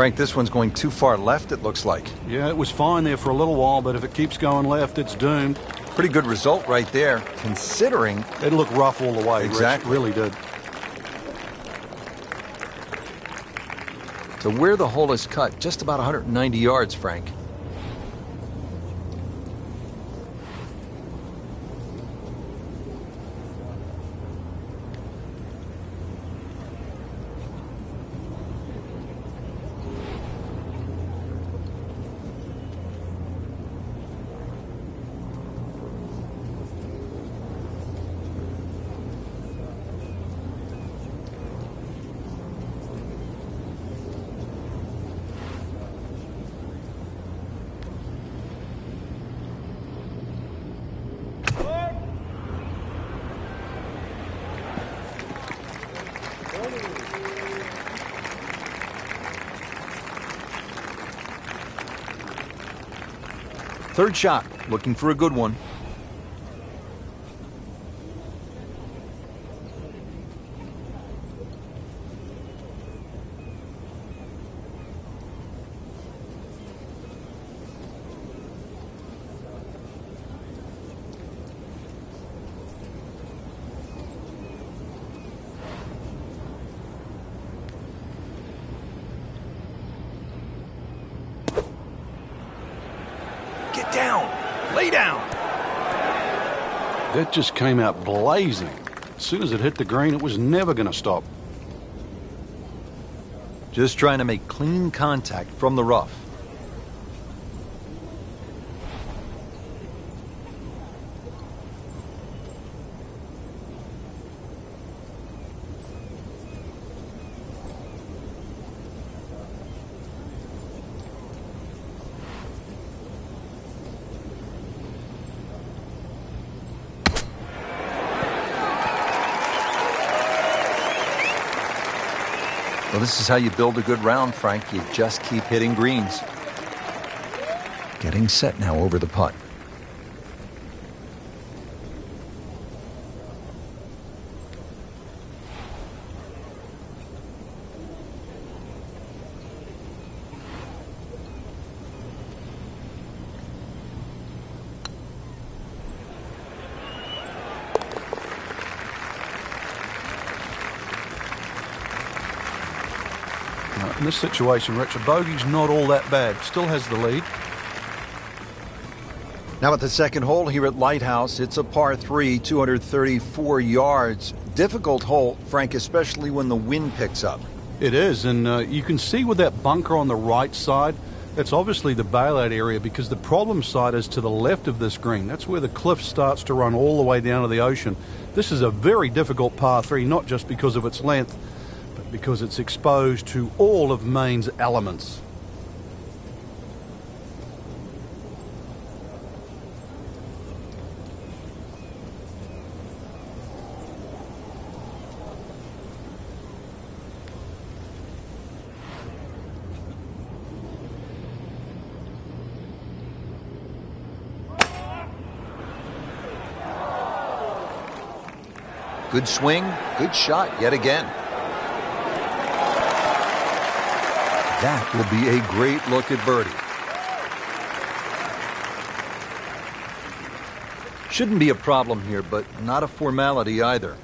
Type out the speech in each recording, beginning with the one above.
Frank, this one's going too far left, it looks like. Yeah, it was fine there for a little while, but if it keeps going left, it's doomed. Pretty good result right there, considering... It looked rough all the way. Exactly. Rich, really did. To where the hole is cut, just about 190 yards, Frank. Third shot, looking for a good one. Get down! Lay down! That just came out blazing. As soon as it hit the green, it was never going to stop. Just trying to make clean contact from the rough. Well, this is how you build a good round, Frank. You just keep hitting greens. Getting set now over the putt. In this situation, Rich, a bogey's not all that bad. Still has the lead. Now at the second hole here at Lighthouse, it's a par 3, 234 yards. Difficult hole, Frank, especially when the wind picks up. It is, and you can see with that bunker on the right side, that's obviously the bailout area because the problem side is to the left of this green. That's where the cliff starts to run all the way down to the ocean. This is a very difficult par 3, not just because of its length, but because it's exposed to all of Maine's elements. Good swing, good shot yet again. That will be a great look at birdie. Shouldn't be a problem here, but not a formality either.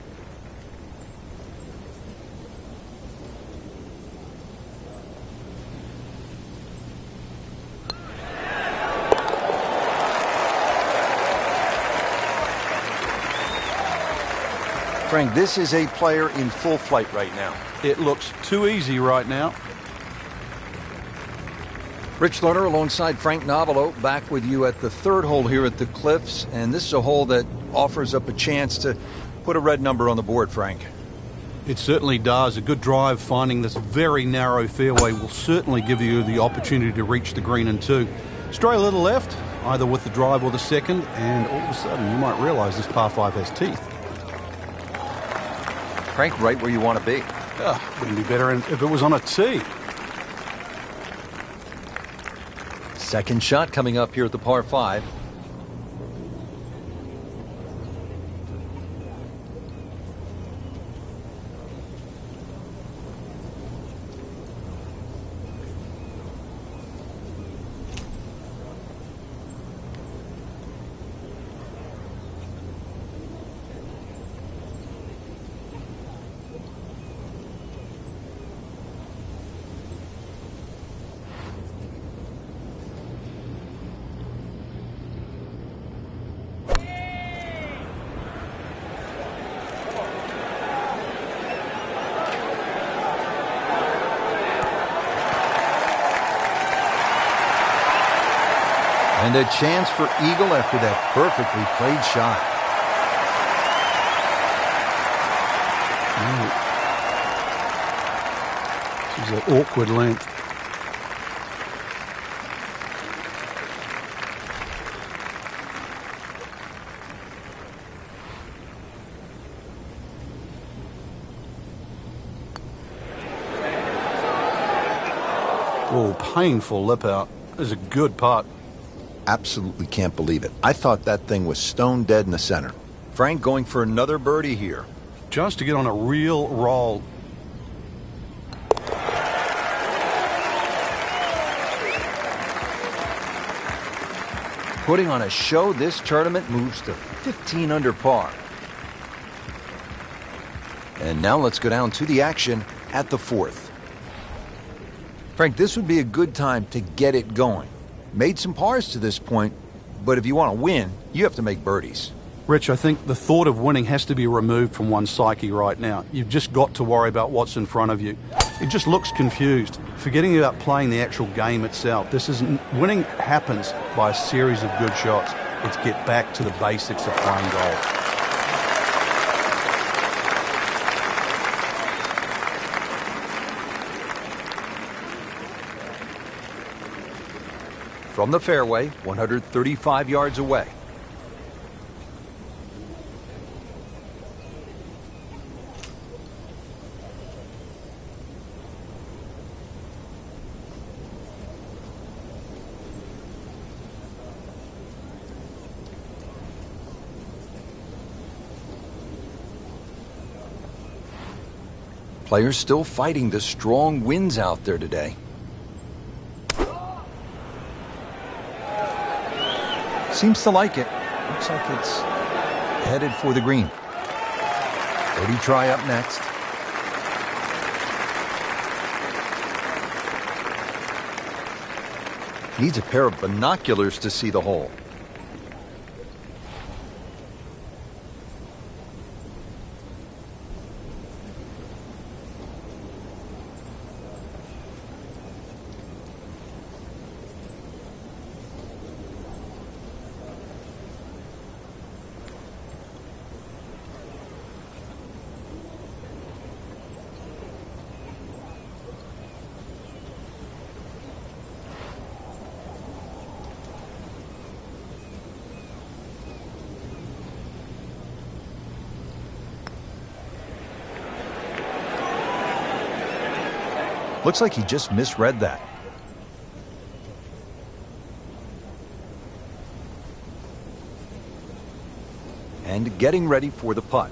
Frank, this is a player in full flight right now. It looks too easy right now. Rich Lerner alongside Frank Novelo back with you at the third hole here at the Cliffs, and this is a hole that offers up a chance to put a red number on the board, Frank. It certainly does. A good drive finding this very narrow fairway will certainly give you the opportunity to reach the green in two. Stray a little left, either with the drive or the second, and all of a sudden you might realize this par 5 has teeth. Frank, right where you want to be. Wouldn't be better if it was on a tee. Second shot coming up here at the par 5. And a chance for eagle after that perfectly played shot. This is an awkward length. Oh, painful lip out. This is a good putt. Absolutely can't believe it. I thought that thing was stone dead in the center. Frank going for another birdie here. Just to get on a real roll. Putting on a show, this tournament moves to 15 under par. And now let's go down to the action at the fourth. Frank, this would be a good time to get it going. Made some pars to this point, but if you want to win, you have to make birdies. Rich, I think the thought of winning has to be removed from one's psyche right now. You've just got to worry about what's in front of you. It just looks confused, forgetting about playing the actual game itself. Winning happens by a series of good shots. Let's get back to the basics of playing golf. From the fairway, 135 yards away. Players still fighting the strong winds out there today. Seems to like it. Looks like it's headed for the green. Birdie try up next. Needs a pair of binoculars to see the hole. Looks like he just misread that. And getting ready for the putt.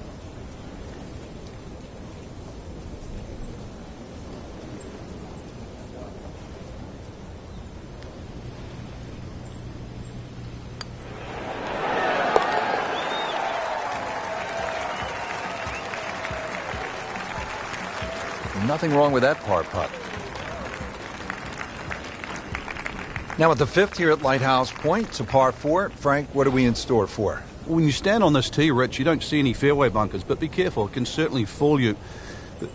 Nothing wrong with that par putt. Now at the fifth here at Lighthouse Point, it's a par 4. Frank, what are we in store for? When you stand on this tee, Rich, you don't see any fairway bunkers, but be careful. It can certainly fool you.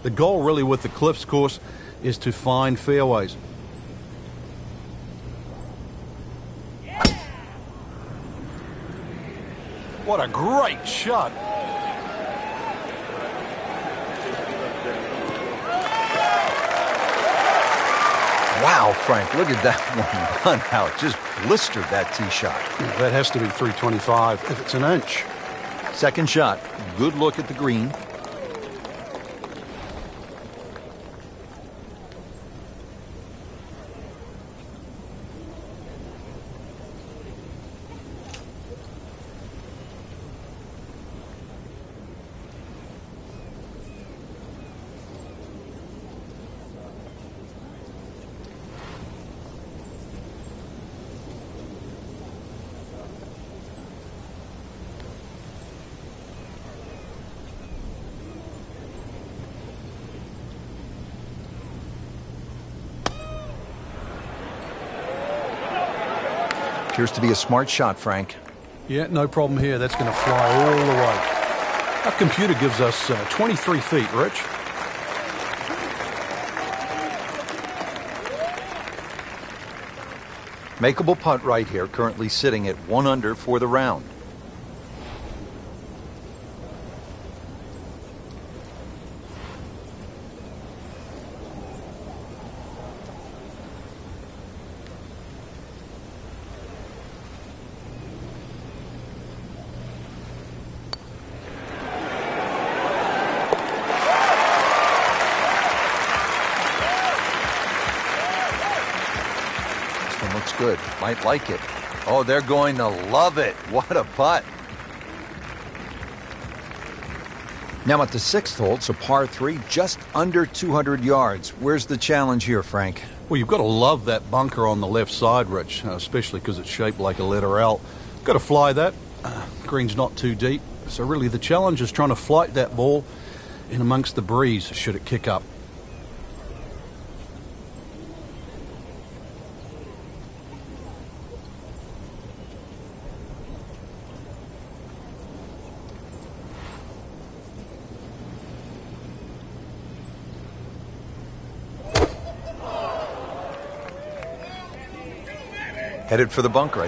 The goal really with the Cliffs course is to find fairways. What a great shot. Wow, Frank, look at that one run out. Just blistered that tee shot. That has to be 325 if it's an inch. Second shot, good look at the green. Appears to be a smart shot, Frank. Yeah, no problem here. That's going to fly all the way. Our computer gives us 23 feet, Rich. Makeable putt right here, currently sitting at 1 under for the round. Looks good. Might like it. Oh, they're going to love it. What a putt. Now at the 6th hole, it's a par 3, just under 200 yards. Where's the challenge here, Frank? Well, you've got to love that bunker on the left side, Rich, especially because it's shaped like a letter L. Got to fly that. Green's not too deep. So really the challenge is trying to flight that ball in amongst the breeze should it kick up. Headed for the bunker, I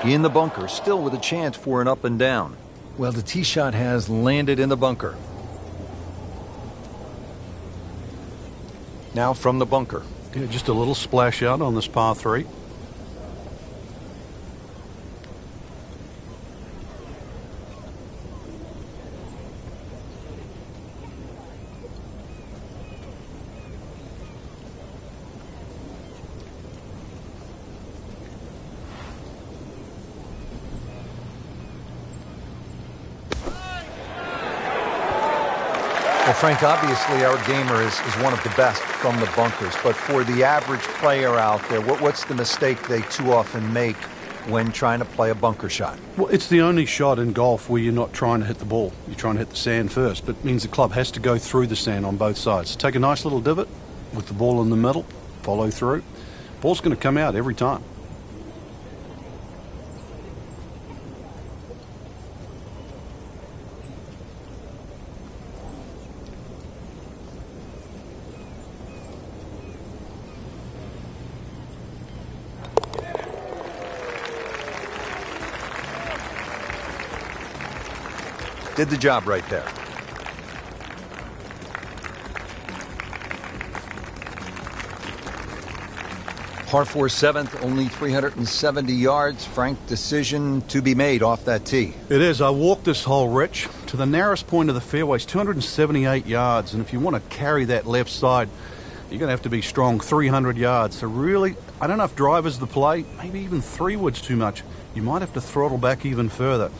think. In the bunker, still with a chance for an up and down. Well, the tee shot has landed in the bunker. Now from the bunker. Yeah, just a little splash out on this par 3. Well, Frank, obviously our gamer is one of the best from the bunkers, but for the average player out there, what's the mistake they too often make when trying to play a bunker shot? Well, it's the only shot in golf where you're not trying to hit the ball. You're trying to hit the sand first, but it means the club has to go through the sand on both sides. So take a nice little divot with the ball in the middle, follow through. Ball's going to come out every time. Did the job right there. Par 4 7th, only 370 yards. Frank, decision to be made off that tee. It is. I walked this hole, Rich, to the narrowest point of the fairway. It's 278 yards, and if you want to carry that left side, you're going to have to be strong, 300 yards. So really, I don't know if driver's the play. Maybe even 3 wood's too much. You might have to throttle back even further.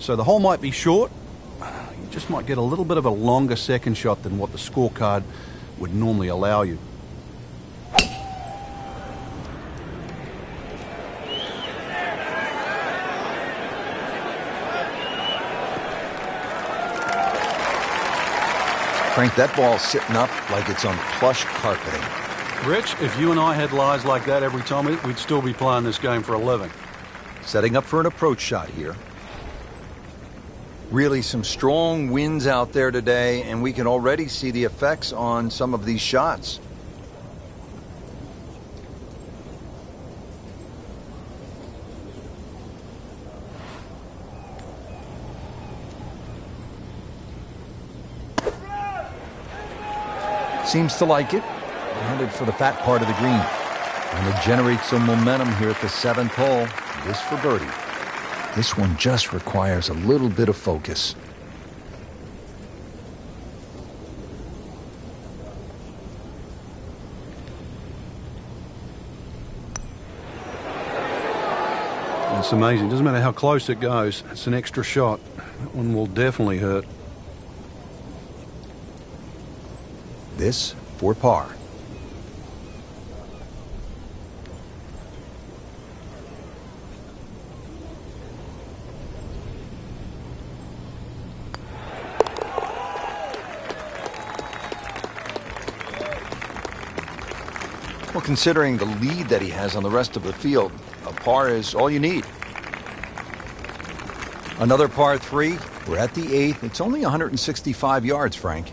So the hole might be short. You just might get a little bit of a longer second shot than what the scorecard would normally allow you. Frank, that ball's sitting up like it's on plush carpeting. Rich, if you and I had lies like that every time, we'd still be playing this game for a living. Setting up for an approach shot here. Really some strong winds out there today, and we can already see the effects on some of these shots. Seems to like it. Headed for the fat part of the green. And to generate some momentum here at the 7th hole. This for birdie. This one just requires a little bit of focus. It's amazing. It doesn't matter how close it goes. It's an extra shot. That one will definitely hurt. This for par. Well, considering the lead that he has on the rest of the field, a par is all you need. Another par 3. We're at the 8th. It's only 165 yards, Frank.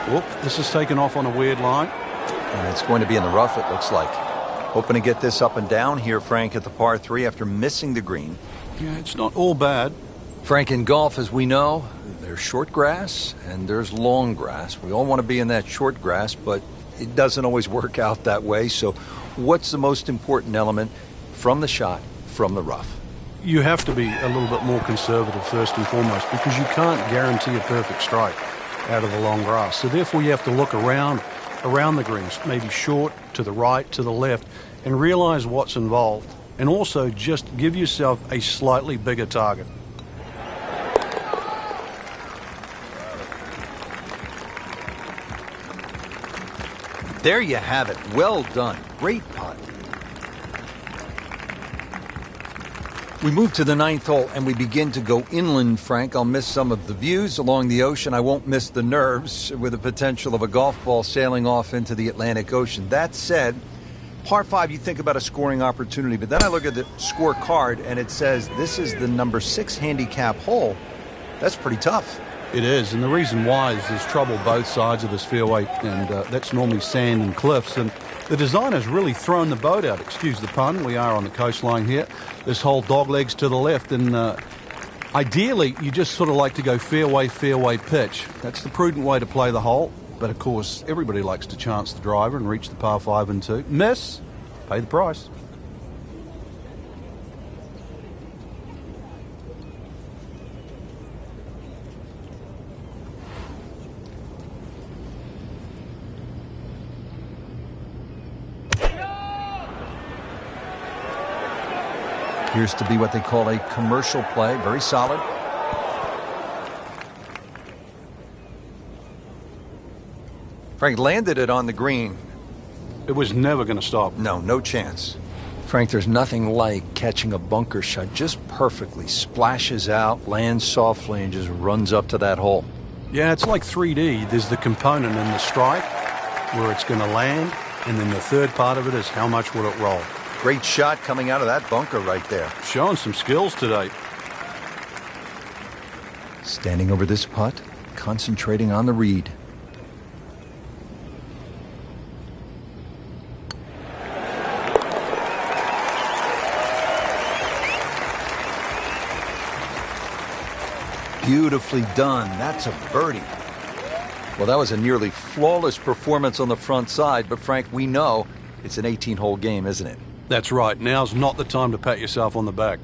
Whoop, this is taken off on a weird line. And it's going to be in the rough, it looks like. Hoping to get this up and down here, Frank, at the par 3 after missing the green. Yeah, it's not all bad. Frank, in golf, as we know, there's short grass and there's long grass. We all want to be in that short grass, but it doesn't always work out that way. So what's the most important element from the shot, from the rough? You have to be a little bit more conservative first and foremost, because you can't guarantee a perfect strike out of the long grass. So therefore you have to look around the greens, maybe short, to the right, to the left, and realize what's involved. And also just give yourself a slightly bigger target. There you have it. Well done. Great putt. We move to the 9th hole and we begin to go inland, Frank. I'll miss some of the views along the ocean. I won't miss the nerves with the potential of a golf ball sailing off into the Atlantic Ocean. That said, par 5, you think about a scoring opportunity, but then I look at the scorecard and it says this is the number 6 handicap hole. That's pretty tough. It is, and the reason why is there's trouble both sides of this fairway, and that's normally sand and cliffs, and the designer's really thrown the boat out, excuse the pun. We are on the coastline here. This whole doglegs to the left, and ideally you just sort of like to go fairway, fairway pitch. That's the prudent way to play the hole, but of course everybody likes to chance the driver and reach the par 5 and 2. Miss, pay the price. Appears to be what they call a commercial play. Very solid. Frank landed it on the green. It was never going to stop. No chance. Frank, there's nothing like catching a bunker shot just perfectly. Splashes out, lands softly, and just runs up to that hole. Yeah, it's like 3D. There's the component in the strike where it's going to land, and then the third part of it is how much will it roll. Great shot coming out of that bunker right there. Showing some skills today. Standing over this putt, concentrating on the read. Beautifully done. That's a birdie. Well, that was a nearly flawless performance on the front side, but Frank, we know it's an 18-hole game, isn't it? That's right. Now's not the time to pat yourself on the back.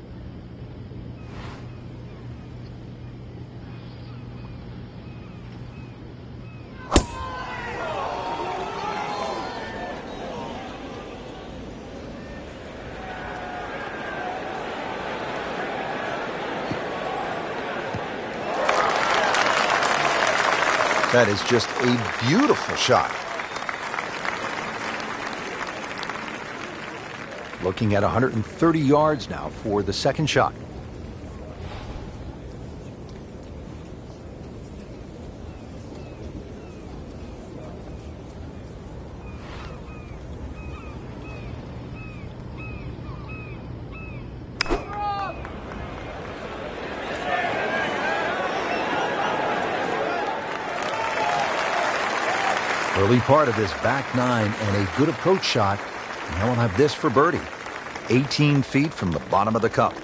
That is just a beautiful shot. Looking at 130 yards now for the second shot. Early part of this back 9 and a good approach shot. Now we'll have this for birdie. 18 feet from the bottom of the cup.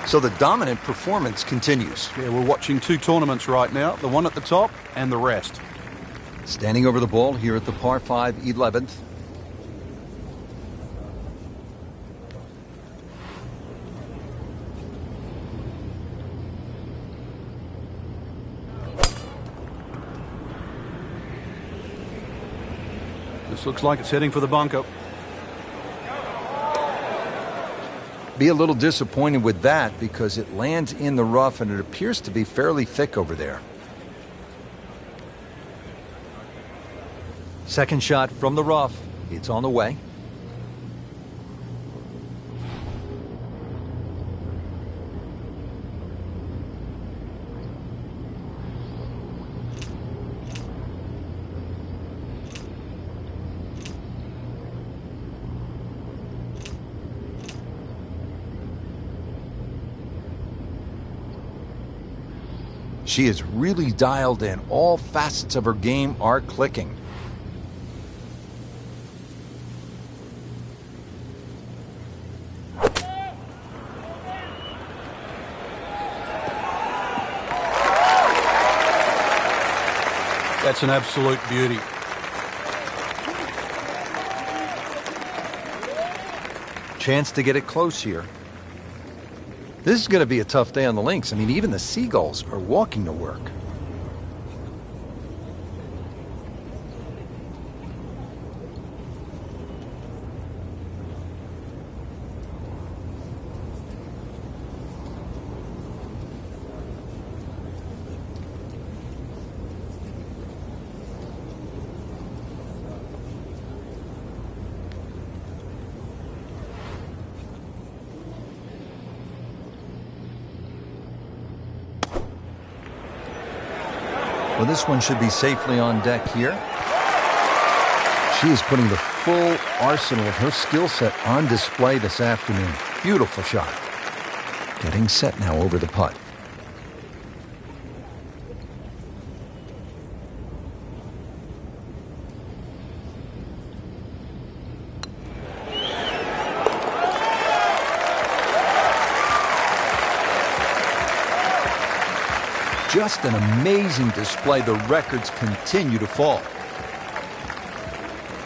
So the dominant performance continues. Yeah, we're watching two tournaments right now, the one at the top and the rest. Standing over the ball here at the par 5 11th. This looks like it's heading for the bunker. Be a little disappointed with that because it lands in the rough and it appears to be fairly thick over there. Second shot from the rough. It's on the way. She is really dialed in. All facets of her game are clicking. That's an absolute beauty. Chance to get it close here. This is going to be a tough day on the links. I mean, even the seagulls are walking to work. Well, this one should be safely on deck here. She is putting the full arsenal of her skill set on display this afternoon. Beautiful shot. Getting set now over the putt. Just an amazing display. The records continue to fall.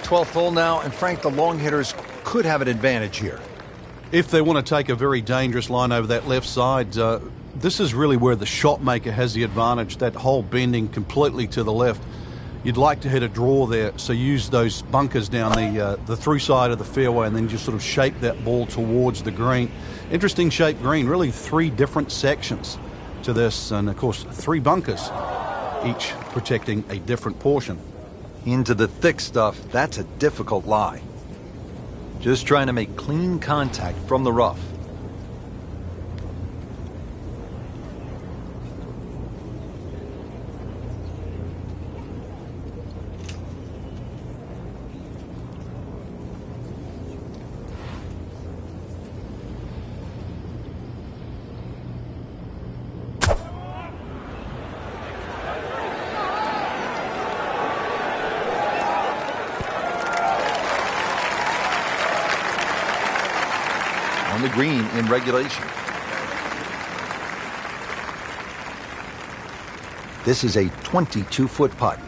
12th hole now, and Frank, the long hitters could have an advantage here. If they want to take a very dangerous line over that left side, this is really where the shot maker has the advantage. That hole bending completely to the left. You'd like to hit a draw there, so use those bunkers down the through side of the fairway and then just sort of shape that ball towards the green. Interesting shaped green, really 3 different sections to this, and of course 3 bunkers, each protecting a different portion. Into the thick stuff, that's a difficult lie. Just trying to make clean contact from the rough. On the green in regulation. This is a 22-foot putt.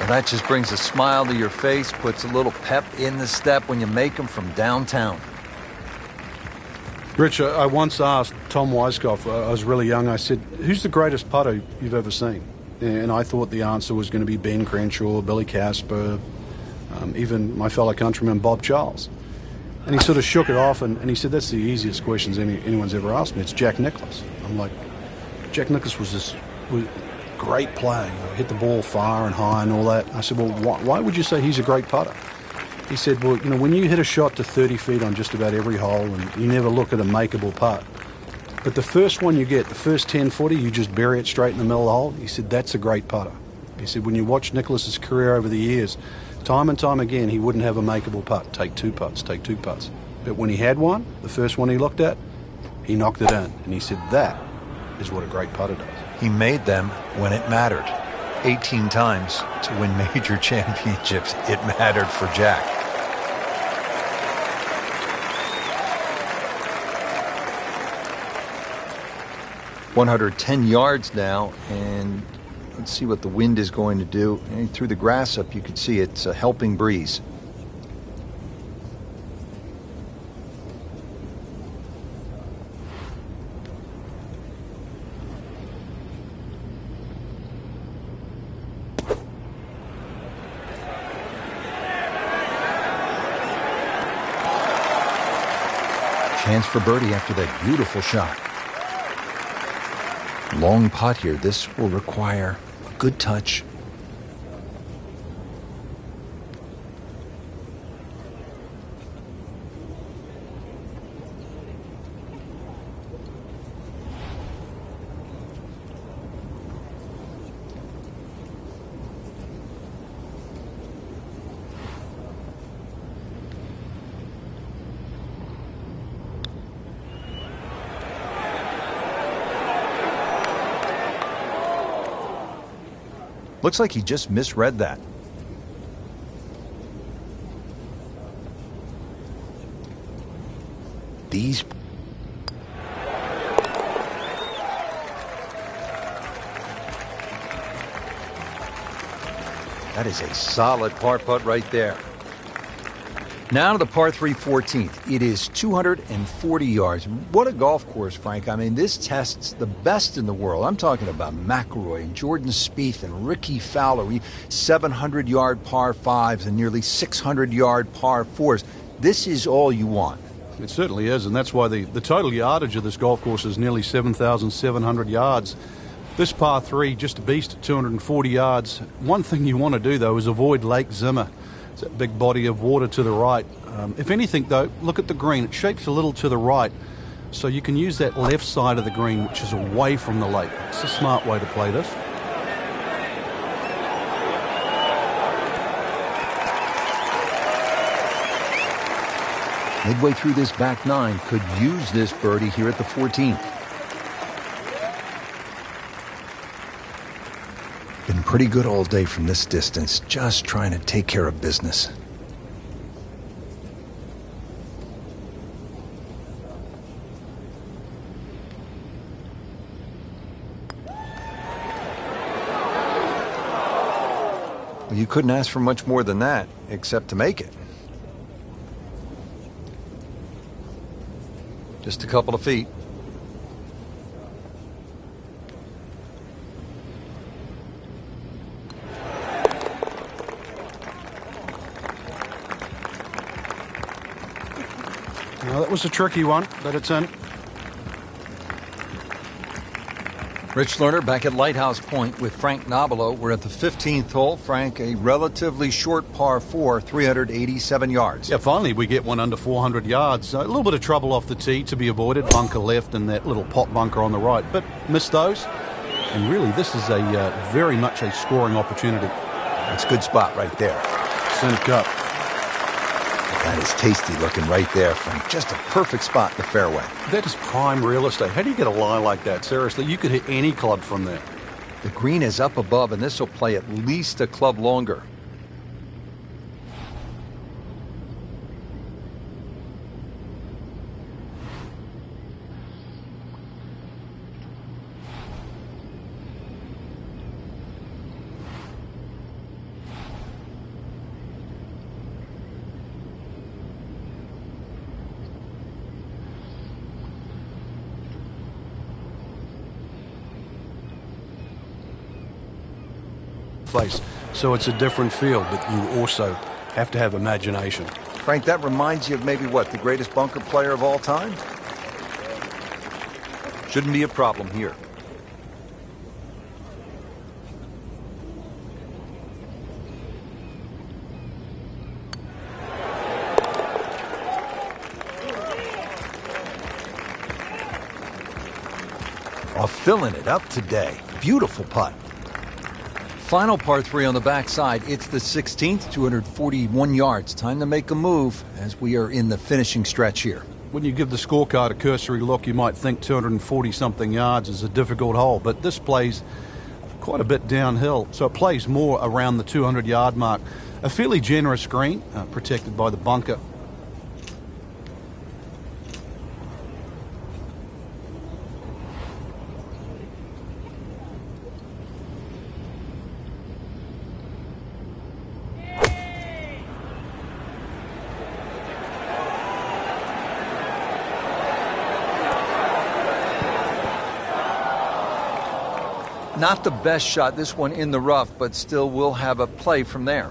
That just brings a smile to your face, puts a little pep in the step when you make them from downtown. Rich, I once asked Tom Weiskopf, I was really young, I said, who's the greatest putter you've ever seen? And I thought the answer was going to be Ben Crenshaw, Billy Casper, even my fellow countryman Bob Charles. And he sort of shook it off and he said, that's the easiest questions anyone's ever asked me. It's Jack Nicklaus. I'm like, Jack Nicklaus was great player, hit the ball far and high and all that. I said, well, why would you say he's a great putter? He said, well, when you hit a shot to 30 feet on just about every hole and you never look at a makeable putt, but the first one you get, the first 10-footer, you just bury it straight in the middle of the hole. He said, that's a great putter. He said, when you watch Nicklaus's career over the years, time and time again, he wouldn't have a makeable putt. Take two putts. But when he had one, the first one he looked at, he knocked it in. And he said, that is what a great putter does. He made them when it mattered. 18 times to win major championships. It mattered for Jack. "110 yards now, and let's see what the wind is going to do." And through the grass up, you can see it's a helping breeze. Chance for birdie after that beautiful shot. Long putt here. This will require a good touch. Looks like he just misread that. These... That is a solid par putt right there. Now to the par 3 14th. It is 240 yards. What a golf course, Frank. I mean, this tests the best in the world. I'm talking about McIlroy and Jordan Spieth and Ricky Fowler. 700-yard par 5s and nearly 600-yard par 4s. This is all you want. It certainly is, and that's why the total yardage of this golf course is nearly 7,700 yards. This par 3, just a beast at 240 yards. One thing you want to do, though, is avoid Lake Zimmer. It's that big body of water to the right. If anything, though, look at the green. It shapes a little to the right, so you can use that left side of the green, which is away from the lake. It's a smart way to play this. Midway through this back nine, could use this birdie here at the 14th. Been pretty good all day from this distance, just trying to take care of business. Well, you couldn't ask for much more than that, except to make it. Just a couple of feet. Well, that was a tricky one, but it's in. Rich Lerner back at Lighthouse Point with Frank Nobilo. We're at the 15th hole. Frank, a relatively short par 4, 387 yards. Yeah, finally we get one under 400 yards. A little bit of trouble off the tee to be avoided. Bunker left and that little pot bunker on the right, but missed those. And really, this is a very much a scoring opportunity. That's a good spot right there. Center cup. That is tasty looking right there, Frank. Just a perfect spot in the fairway. That is prime real estate. How do you get a lie like that? Seriously, you could hit any club from there. The green is up above, and this will play at least a club longer. Place. So it's a different field, but you also have to have imagination. Frank, that reminds you of maybe what, the greatest bunker player of all time? Shouldn't be a problem here. Off filling it up today. Beautiful putt. Final par 3 on the backside. It's the 16th, 241 yards. Time to make a move as we are in the finishing stretch here. When you give the scorecard a cursory look, you might think 240-something yards is a difficult hole, but this plays quite a bit downhill, so it plays more around the 200-yard mark. A fairly generous green, protected by the bunker. Not the best shot, this one in the rough, but still will have a play from there.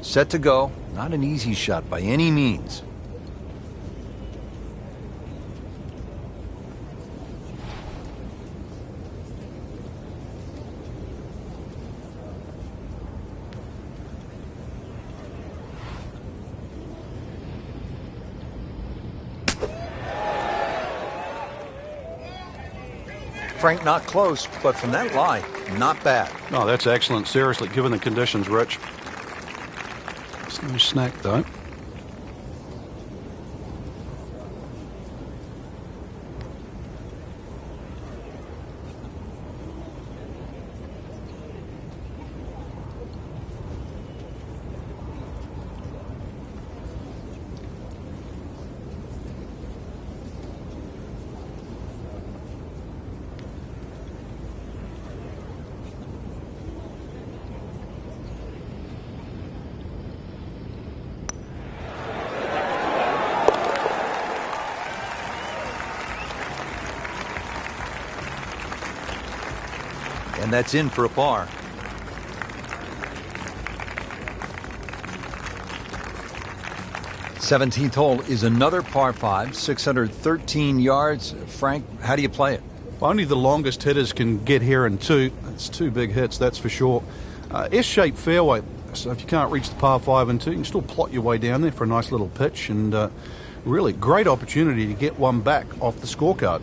Set to go. Not an easy shot by any means. Frank, not close, but from that lie, not bad. No, that's excellent. Seriously, given the conditions, Rich. It's no snack, though. And that's in for a par. th hole is another par 5, 613 yards. Frank, how do you play it? Only the longest hitters can get here in two. It's two big hits, that's for sure. S-shaped fairway, so if you can't reach the par 5 and 2, you can still plot your way down there for a nice little pitch, and really great opportunity to get one back off the scorecard.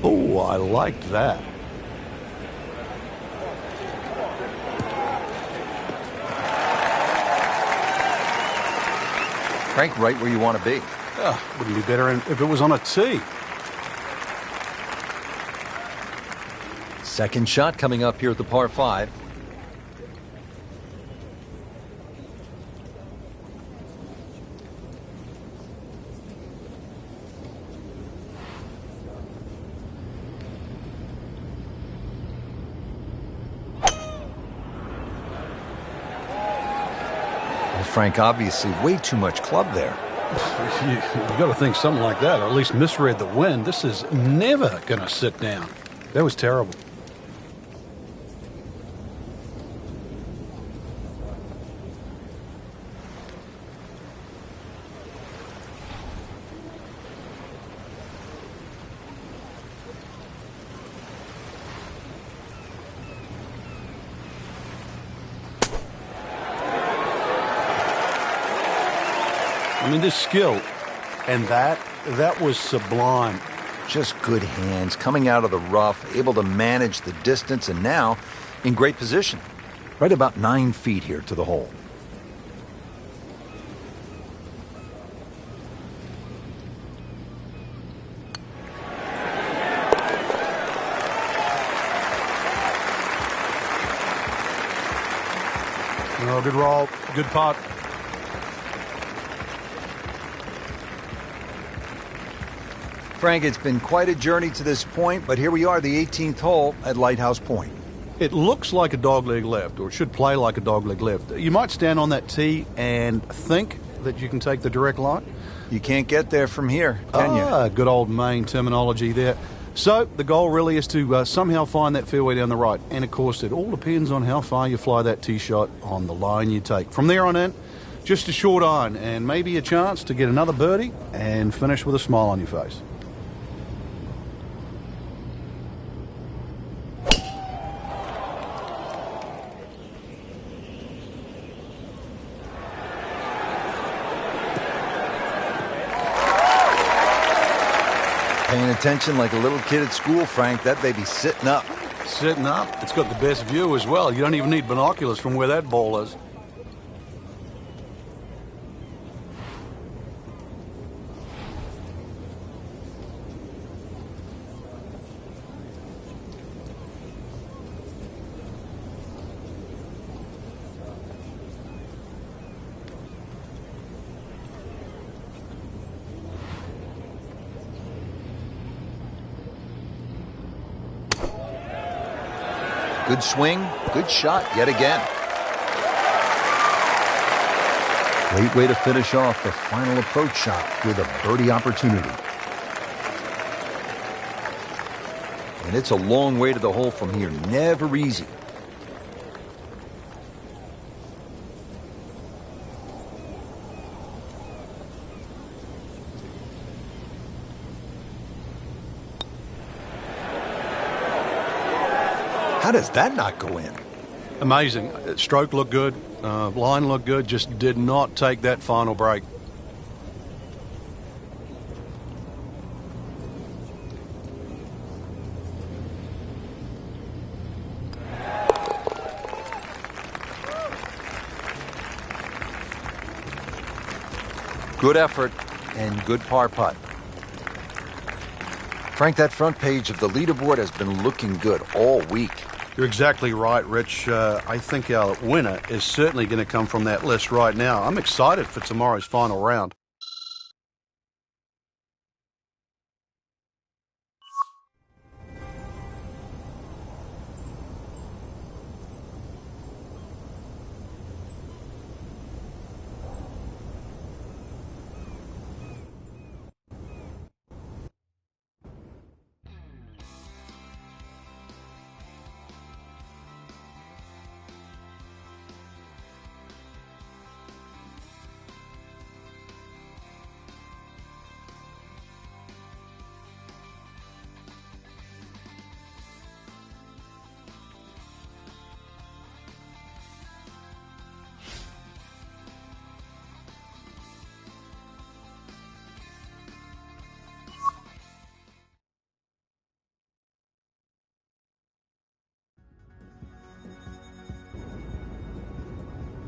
Oh, I like that. Frank, right where you want to be. Wouldn't be better if it was on a tee. Second shot coming up here at the par 5. Frank, obviously way too much club there. You got to think something like that, or at least misread the wind. This is never going to sit down. That was terrible. I mean, this skill, and that was sublime. Just good hands, coming out of the rough, able to manage the distance, and now in great position. Right about 9 feet here to the hole. Oh, good roll, good putt. Frank, it's been quite a journey to this point, but here we are, the 18th hole at Lighthouse Point. It looks like a dogleg left, or it should play like a dogleg left. You might stand on that tee and think that you can take the direct line. You can't get there from here, can you? Good old Maine terminology there. So the goal really is to somehow find that fairway down the right. And, of course, it all depends on how far you fly that tee shot on the line you take. From there on in, just a short iron and maybe a chance to get another birdie and finish with a smile on your face. Paying attention like a little kid at school, Frank. That baby's sitting up. Sitting up? It's got the best view as well. You don't even need binoculars from where that ball is. Good swing, good shot yet again. Great way to finish off the final approach shot with a birdie opportunity. And it's a long way to the hole from here, never easy. How does that not go in? Amazing. Stroke looked good. Line looked good. Just did not take that final break. Good effort and good par putt. Frank, that front page of the leaderboard has been looking good all week. You're exactly right, Rich. I think our winner is certainly going to come from that list right now. I'm excited for tomorrow's final round.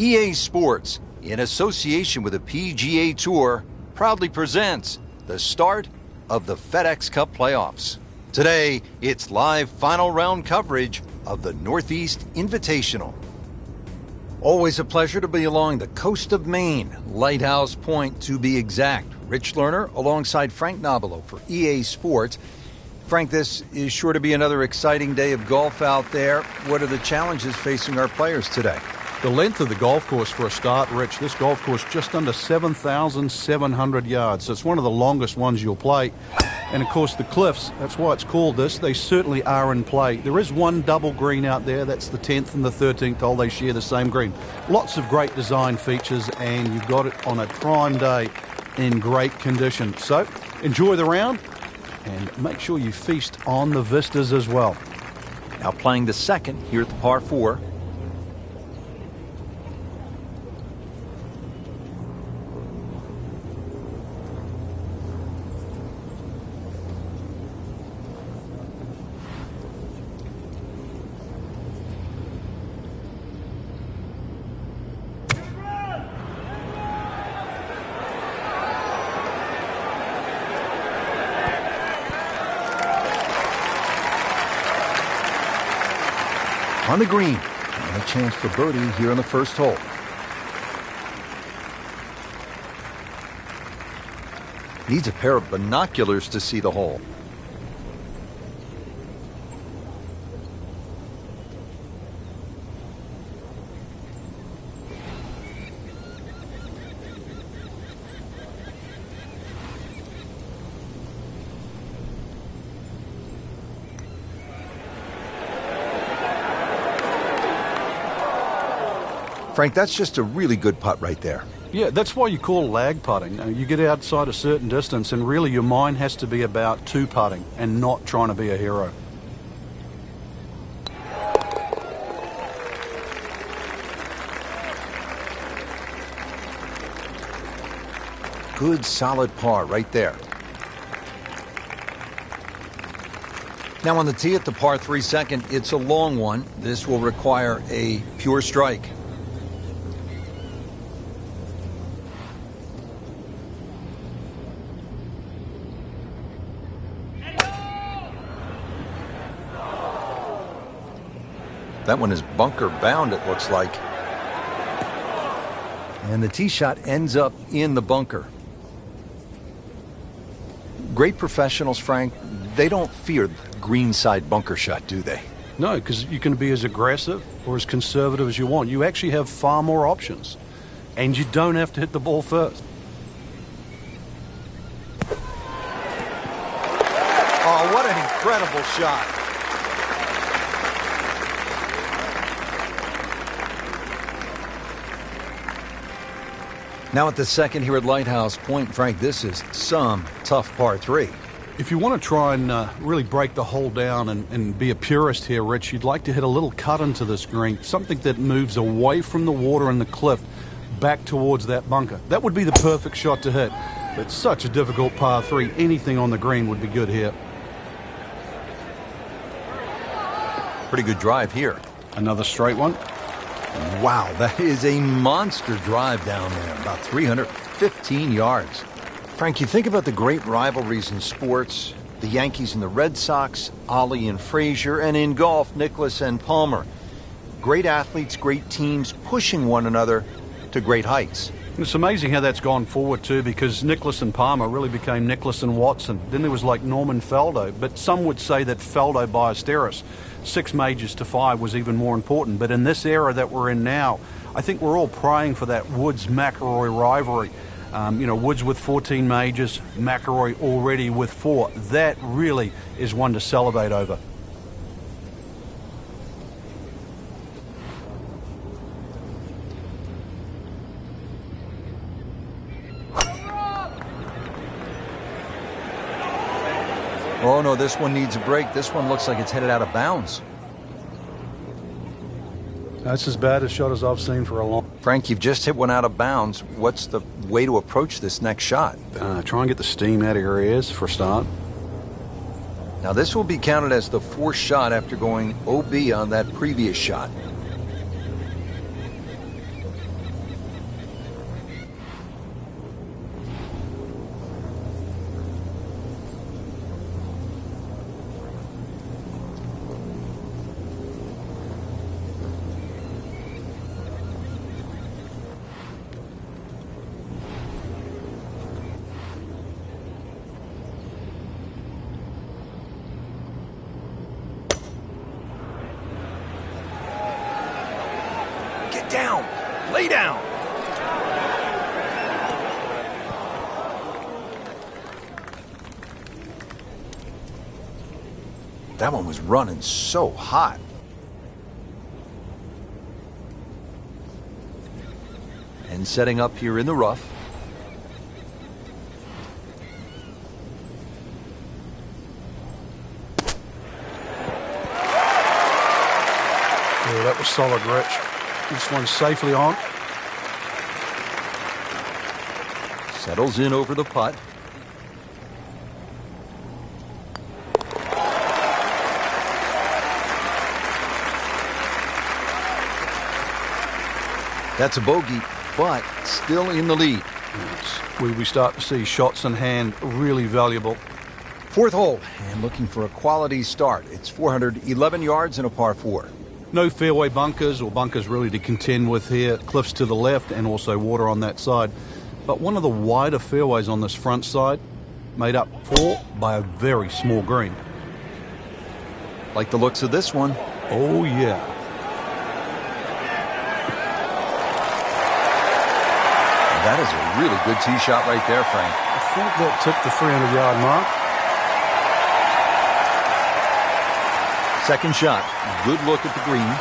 EA Sports, in association with the PGA Tour, proudly presents the start of the FedEx Cup playoffs. Today, it's live final round coverage of the Northeast Invitational. Always a pleasure to be along the coast of Maine, Lighthouse Point to be exact. Rich Lerner alongside Frank Nobilo for EA Sports. Frank, this is sure to be another exciting day of golf out there. What are the challenges facing our players today? The length of the golf course for a start, Rich, this golf course just under 7,700 yards. So it's one of the longest ones you'll play. And of course the cliffs, that's why it's called this, they certainly are in play. There is one double green out there, that's the 10th and the 13th hole, they share the same green. Lots of great design features, and you've got it on a prime day in great condition. So enjoy the round and make sure you feast on the vistas as well. Now playing the second here at the par 4. On the green, and a chance for birdie here on the first hole. Needs a pair of binoculars to see the hole. Frank, that's just a really good putt right there. Yeah, that's why you call lag putting. You get outside a certain distance and really your mind has to be about two putting and not trying to be a hero. Good solid par right there. Now on the tee at the par 3 second, it's a long one. This will require a pure strike. That one is bunker bound, it looks like. And the tee shot ends up in the bunker. Great professionals, Frank, they don't fear the greenside bunker shot, do they? No, because you can be as aggressive or as conservative as you want. You actually have far more options. And you don't have to hit the ball first. Oh, what an incredible shot. Now at the second here at Lighthouse Point, Frank, this is some tough par 3. If you want to try and really break the hole down and be a purist here, Rich, you'd like to hit a little cut into this green, something that moves away from the water and the cliff back towards that bunker. That would be the perfect shot to hit. It's such a difficult par 3. Anything on the green would be good here. Pretty good drive here. Another straight one. Wow, that is a monster drive down there, about 315 yards. Frank, you think about the great rivalries in sports, the Yankees and the Red Sox, Ollie and Frazier, and in golf, Nicklaus and Palmer. Great athletes, great teams pushing one another to great heights. It's amazing how that's gone forward too, because Nicklaus and Palmer really became Nicklaus and Watson. Then there was like Norman Faldo, but some would say that Faldo Ballesteros, 6 majors to 5 was even more important. But in this era that we're in now, I think we're all praying for that Woods-McIlroy rivalry. Woods with 14 majors, McIlroy already with 4. That really is one to celebrate over. Oh no, this one needs a break. This one looks like it's headed out of bounds. That's as bad a shot as I've seen for a long time. Frank, you've just hit one out of bounds. What's the way to approach this next shot? Try and get the steam out of your ears for a start. Now this will be counted as the 4th shot after going OB on that previous shot. down. Lay down. That one was running so hot. And setting up here in the rough. Yeah, that was solid, Rich. This one's safely on. Settles in over the putt. That's a bogey, but still in the lead. It's where we start to see shots in hand really valuable. Fourth hole, and looking for a quality start. It's 411 yards and a par 4. No fairway bunkers or bunkers really to contend with here. Cliffs to the left and also water on that side. But one of the wider fairways on this front side, made up for by a very small green. Like the looks of this one. Oh, yeah. That is a really good tee shot right there, Frank. I think that took the 300-yard mark. Second shot. Good look at the green.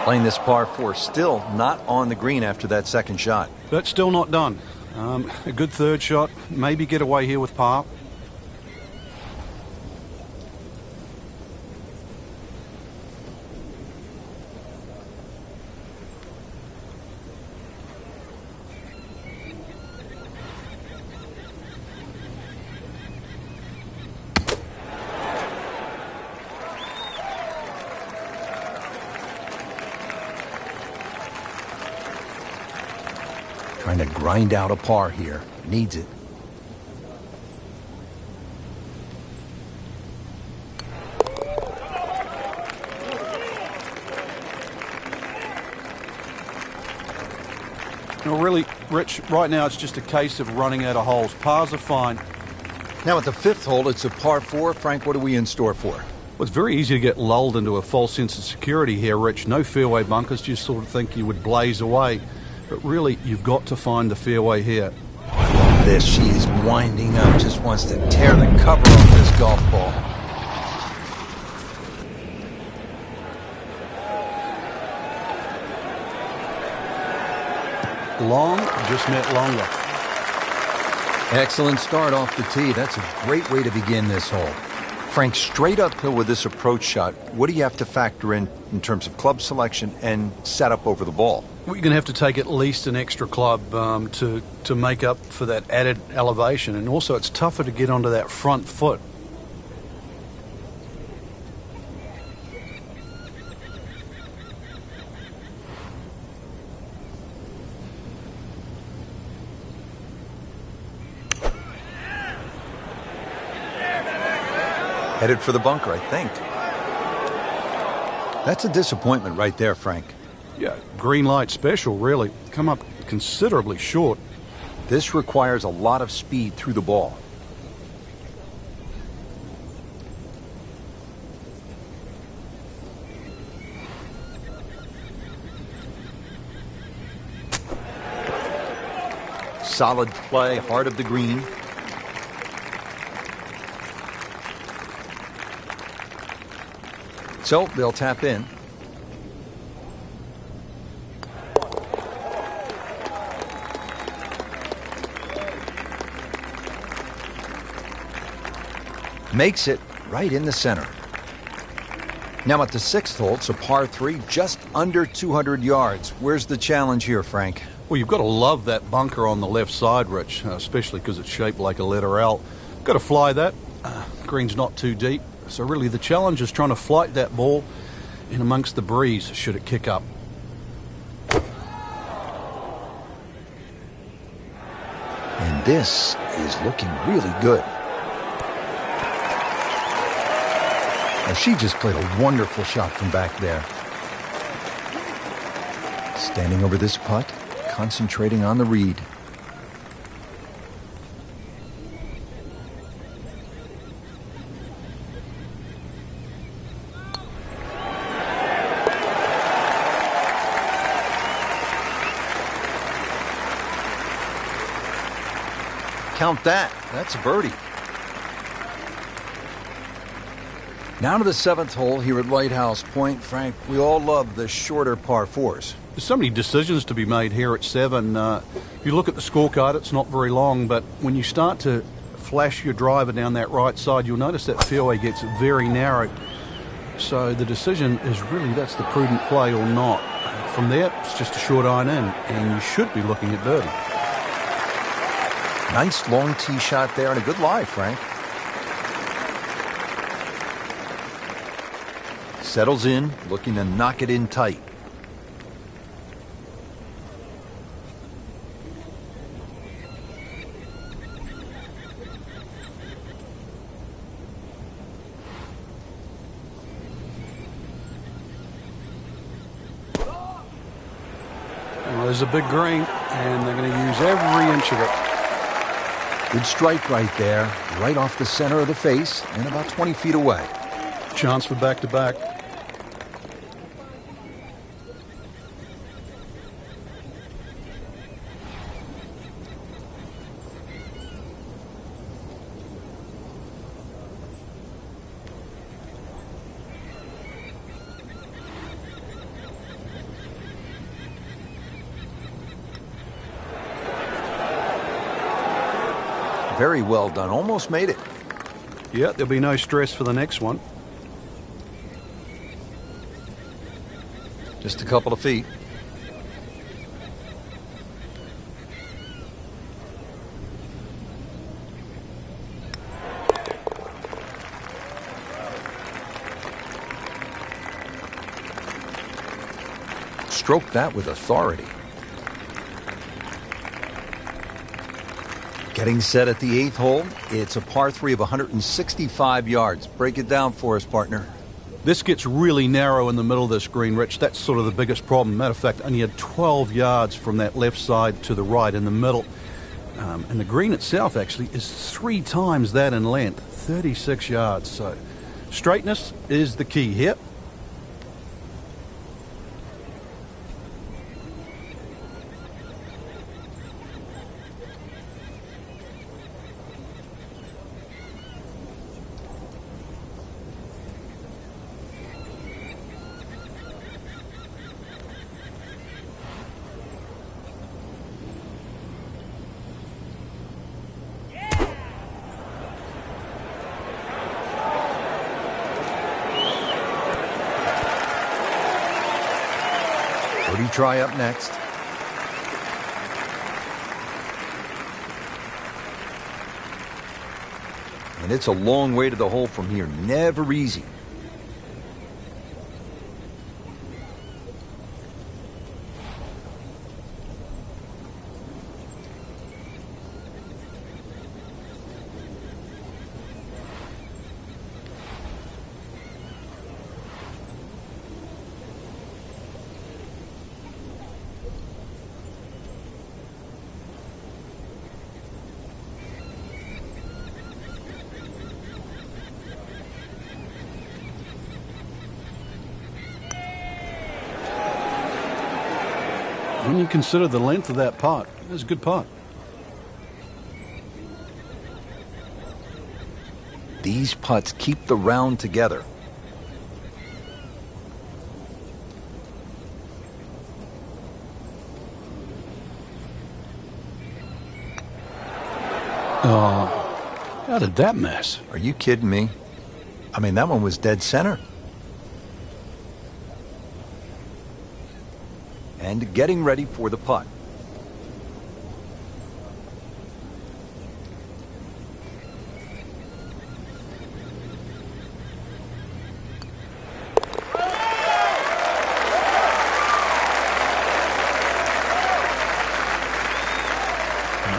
Playing this par 4, still not on the green after that second shot. But still not done. A good third shot. Maybe get away here with par. Trying to grind out a par here. Needs it. No, really, Rich, right now it's just a case of running out of holes. Pars are fine. Now at the fifth hole, it's a par 4. Frank, what are we in store for? Well, it's very easy to get lulled into a false sense of security here, Rich. No fairway bunkers, just sort of think you would blaze away. But really, you've got to find the fairway here. This, she is winding up, just wants to tear the cover off this golf ball. Long just meant longer. Excellent start off the tee. That's a great way to begin this hole. Frank, straight uphill with this approach shot, what do you have to factor in terms of club selection and setup over the ball? Well, you're going to have to take at least an extra club to make up for that added elevation. And also, it's tougher to get onto that front foot. Headed for the bunker, I think. That's a disappointment right there, Frank. Yeah, green light special, really. Come up considerably short. This requires a lot of speed through the ball. Solid play, heart of the green. So they'll tap in. Makes it right in the center. Now at the sixth hole, it's a par 3, just under 200 yards. Where's the challenge here, Frank? Well, you've got to love that bunker on the left side, Rich, especially because it's shaped like a letter L. Got to fly that. Green's not too deep. So really the challenge is trying to flight that ball in amongst the breeze should it kick up. And this is looking really good. Well, she just played a wonderful shot from back there. Standing over this putt, concentrating on the read. Count that. That's a birdie. Now to the 7th hole here at Lighthouse Point. Frank, we all love the shorter par 4s. There's so many decisions to be made here at 7. If you look at the scorecard, it's not very long, but when you start to flash your driver down that right side, you'll notice that fairway gets very narrow. So the decision is really that's the prudent play or not. From there, it's just a short iron in, and you should be looking at birdie. Nice long tee shot there and a good lie, Frank. Settles in, looking to knock it in tight. Well, there's a big green, and they're going to use every inch of it. Good strike right there, right off the center of the face and about 20 feet away. Chance for back-to-back. Very well done. Almost made it. Yeah, there'll be no stress for the next one. Just a couple of feet. Stroke that with authority. Getting set at the 8th hole. It's a par 3 of 165 yards. Break it down for us, partner. This gets really narrow in the middle of this green, Rich. That's sort of the biggest problem. Matter of fact, only had 12 yards from that left side to the right in the middle. And the green itself actually is 3 times that in length, 36 yards. So straightness is the key here. Birdie try up next. And it's a long way to the hole from here. Never easy. When you consider the length of that putt, it was a good putt. These putts keep the round together. Oh, how did that miss? Are you kidding me? I mean, that one was dead center. And getting ready for the putt.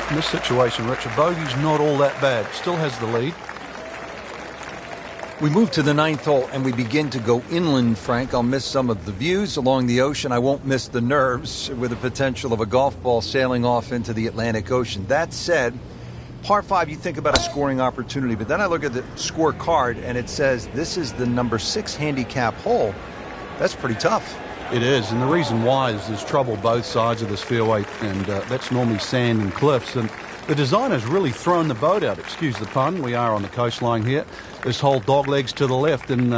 In this situation, Richard, bogey's not all that bad. Still has the lead. We move to the 9th hole and we begin to go inland, Frank. I'll miss some of the views along the ocean. I won't miss the nerves with the potential of a golf ball sailing off into the Atlantic Ocean. That said, par 5, you think about a scoring opportunity, but then I look at the scorecard and it says this is the number 6 handicap hole. That's pretty tough. It is, and the reason why is there's trouble both sides of this fairway, and that's normally sand and cliffs, and the designer's really thrown the boat out, excuse the pun. We are on the coastline here. This whole dog legs to the left, and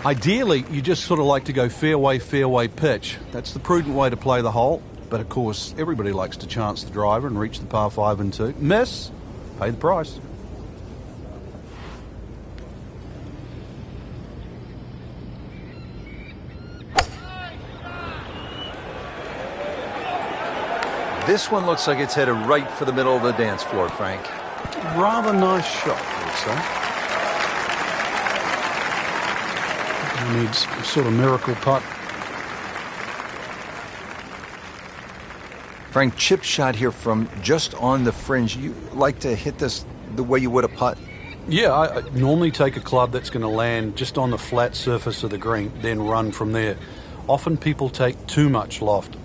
ideally you just sort of like to go fairway, fairway pitch. That's the prudent way to play the hole, but of course everybody likes to chance the driver and reach the par 5 and 2. Miss, pay the price. This one looks like it's headed right for the middle of the dance floor, Frank. Rather nice shot, I would say. He needs a sort of miracle putt. Frank, chip shot here from just on the fringe. You like to hit this the way you would a putt? Yeah, I normally take a club that's going to land just on the flat surface of the green, then run from there. Often people take too much loft.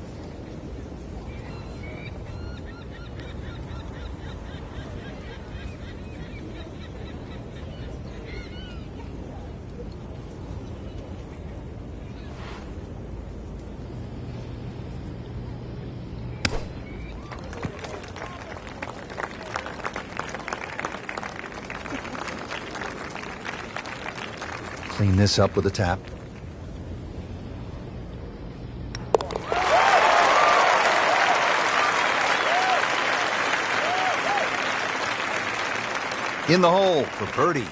Clean this up with a tap. In the hole for birdie.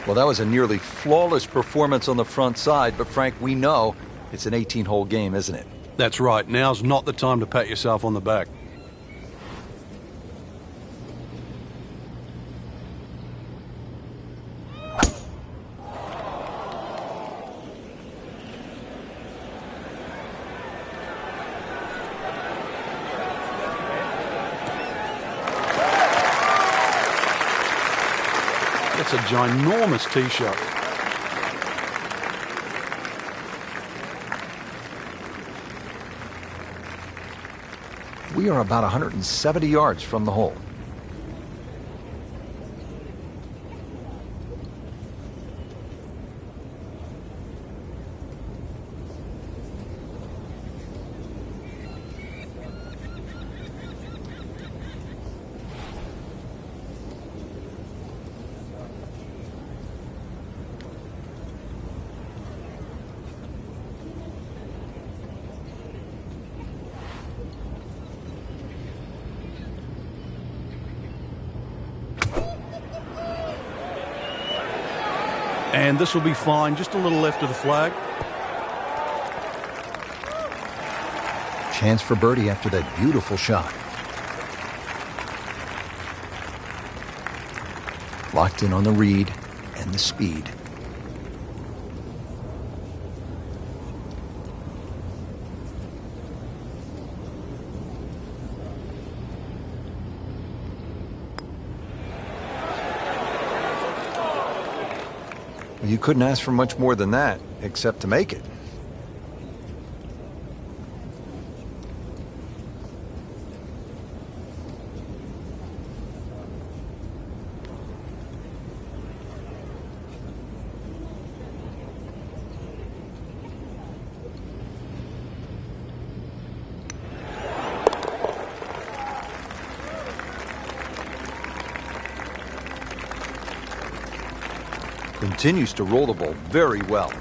Well, that was a nearly flawless performance on the front side, but Frank, we know it's an 18-hole game, isn't it? That's right. Now's not the time to pat yourself on the back. That's a ginormous tee shot. We are about 170 yards from the hole. And this will be fine, just a little left of the flag. Chance for birdie after that beautiful shot. Locked in on the read and the speed. You couldn't ask for much more than that, except to make it. Continues to roll the ball very well.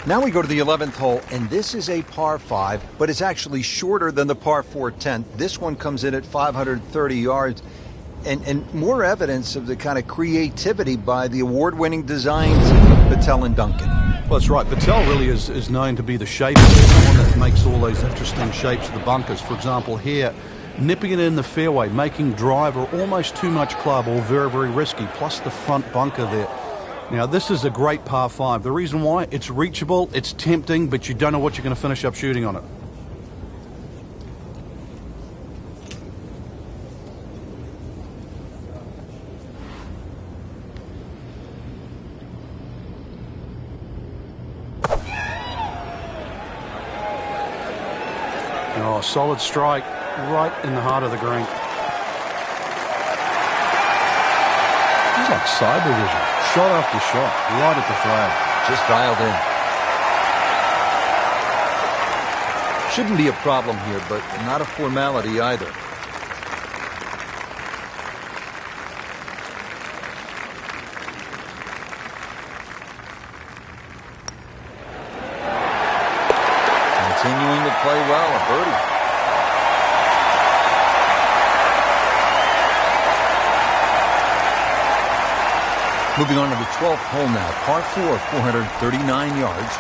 Now we go to the 11th hole, and this is a par 5, but it's actually shorter than the par 4 10th. This one comes in at 530 yards, and more evidence of the kind of creativity by the award-winning designs of Patel and Duncan. Well, that's right. Patel really is known to be the shaper, the one that makes all those interesting shapes of the bunkers. For example, here, nipping it in the fairway, making driver almost too much club, or very, very risky, plus the front bunker there. Now, this is a great par 5. The reason why, it's reachable, it's tempting, but you don't know what you're going to finish up shooting on it. Oh, solid strike right in the heart of the green. It's like cyber vision. Shot after shot, right at the flag. Just dialed in. Shouldn't be a problem here, but not a formality either. Continuing to play well, a birdie. Moving on to the 12th hole now, par 4, 439 yards.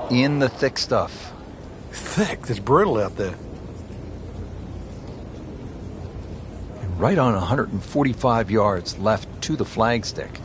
In the thick stuff. Thick, it's brutal out there. And right on 145 yards left to the flagstick.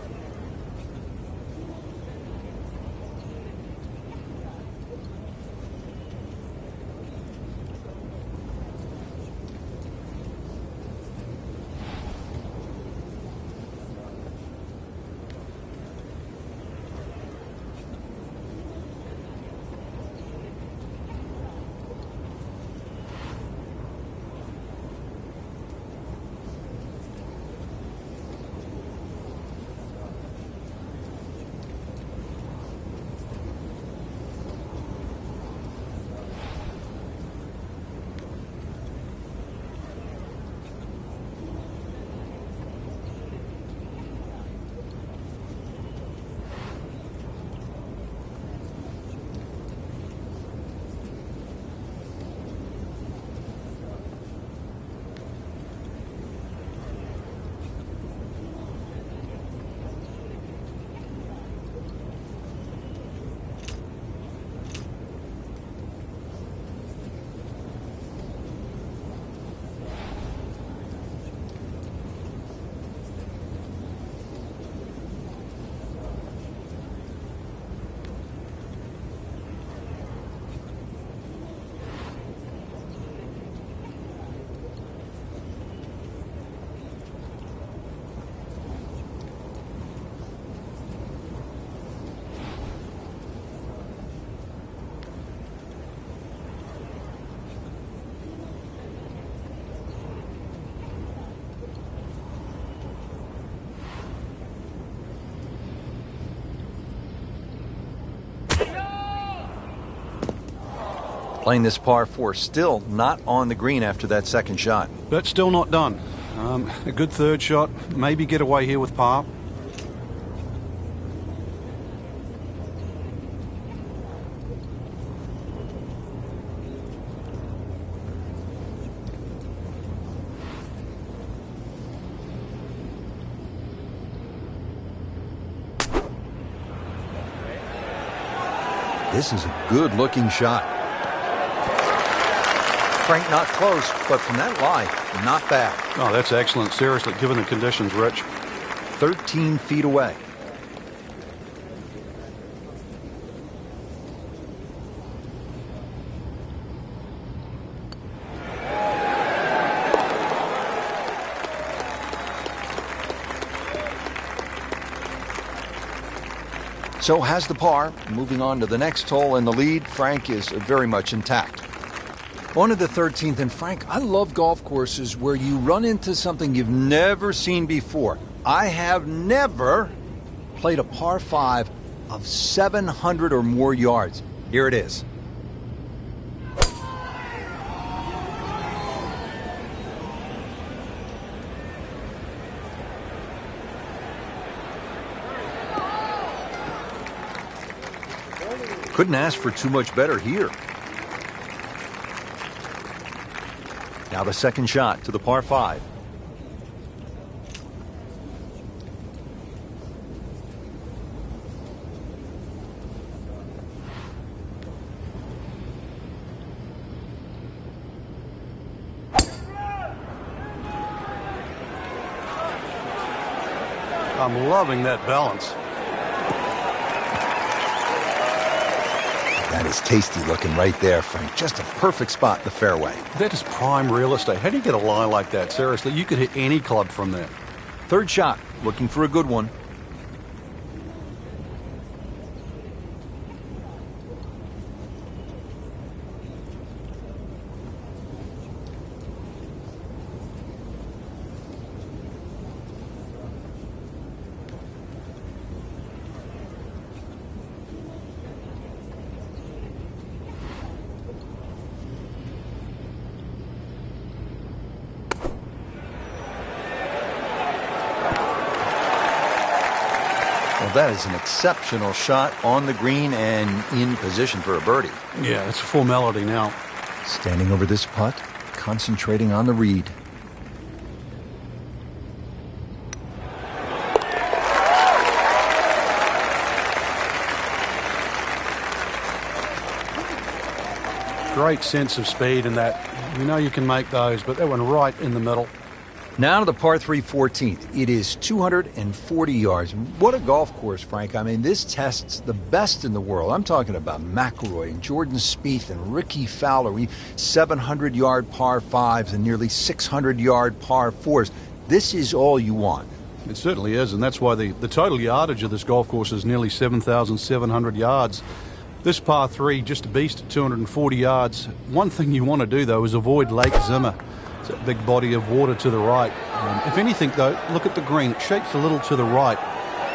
Playing this par 4, still not on the green after that second shot. But still not done. A good third shot, maybe get away here with par. This is a good-looking shot. Frank, not close, but from that lie, not bad. Oh, that's excellent. Seriously, given the conditions, Rich. 13 feet away. So has the par. Moving on to the next hole, and the lead, Frank, is very much intact. On to the 13th, and Frank, I love golf courses where you run into something you've never seen before. I have never played a par 5 of 700 or more yards. Here it is. Couldn't ask for too much better here. Now the second shot to the par 5. I'm loving that balance. That is tasty looking right there, Frank. Just a perfect spot in the fairway. That is prime real estate. How do you get a lie like that? Seriously, you could hit any club from there. Third shot, looking for a good one. Well, that is an exceptional shot on the green and in position for a birdie. Yeah, it's a formality now. Standing over this putt, concentrating on the read. Great sense of speed in that. You know you can make those, but that one right in the middle. Now to the par 3 14th. It is 240 yards. What a golf course, Frank. I mean, this tests the best in the world. I'm talking about McIlroy and Jordan Spieth and Ricky Fowler. 700-yard par 5s and nearly 600-yard par 4s. This is all you want. It certainly is, and that's why the total yardage of this golf course is nearly 7,700 yards. This par 3, just a beast at 240 yards. One thing you want to do, though, is avoid Lake Zimmer. It's a big body of water to the right. If anything, though, look at the green. It shapes a little to the right,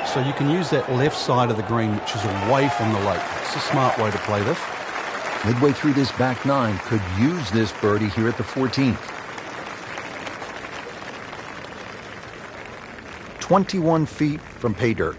so you can use that left side of the green, which is away from the lake. It's a smart way to play this. Midway through this back nine, could use this birdie here at the 14th. 21 feet from pay dirt.